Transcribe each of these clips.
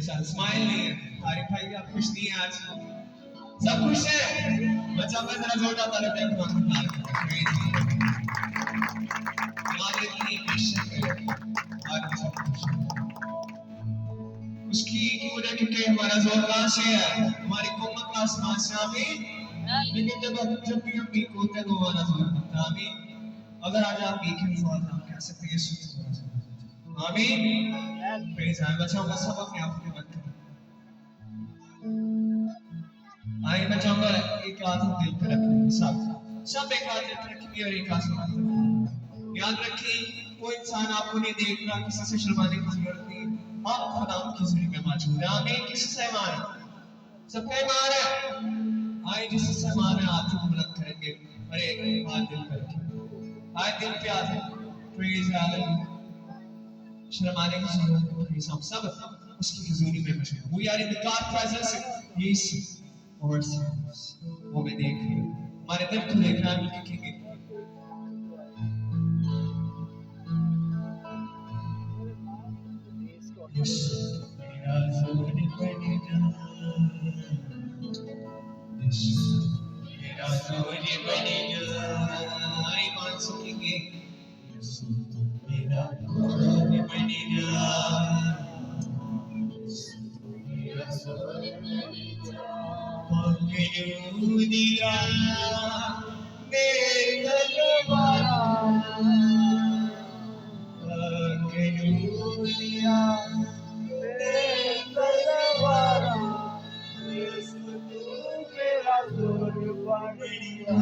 Smile नहीं है तारीफ भाई, आप खुश नहीं है आज? सब खुश है? बच्चा मैं जरा जोरदार तारीफ है यार इतनी पेशेंस है आज सब खुश उसकी की वजह क्योंकि हमारा जोर कहाँ से है? हमारी कोमत का आसमान से आमीन। लेकिन जब भी हम वीक होते हैं तो हमारा जोर बनता है आमीन। अगर आज आप वीक हैं तो आप कह सकते हैं यीशु तुम्हारा आमीन। प्रेज है बच्चों का सब अपने आप में बनते हैं। आइए मैं चाहूंगा एक हाथ दिल पे रखें, सब एक हाथ दिल पे रखेंगे और एक हाथ समाप्त। याद रखें कोई इंसान आपको नहीं देख रहा, किसी से शर्माने की जरूरत नहीं, आप खुदा की जिंदगी में मौजूद है आमीन। किसी से ईमान है, सबका ईमान है। आइए जिससे से ईमान है हाथ को बुलंद करेंगे और एक हाथ दिल पे रखें। आइए दिल पे आते प्रेज हालेलुया। शर्माने की जरूरत नहीं, हम सब उसकी हुजूरी में मशगूल। We are in the God presence, Yeshu और वो मैं देख रही हूँ, हमारे दिल को देख रहा है, हम लिखेंगे यीशु मेरा जोर बन जा, यीशु मेरा जोर बन जा। ईमान से लिखेंगे यीशु मेरा जोर बन जा, यीशु मेरा जोर बन जा। दिया तलवारा दिया तलवारा, यीशु तू मेरा जोर बन जा,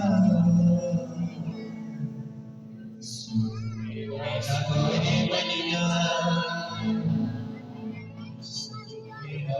मेरा जोर बन जा, मेरा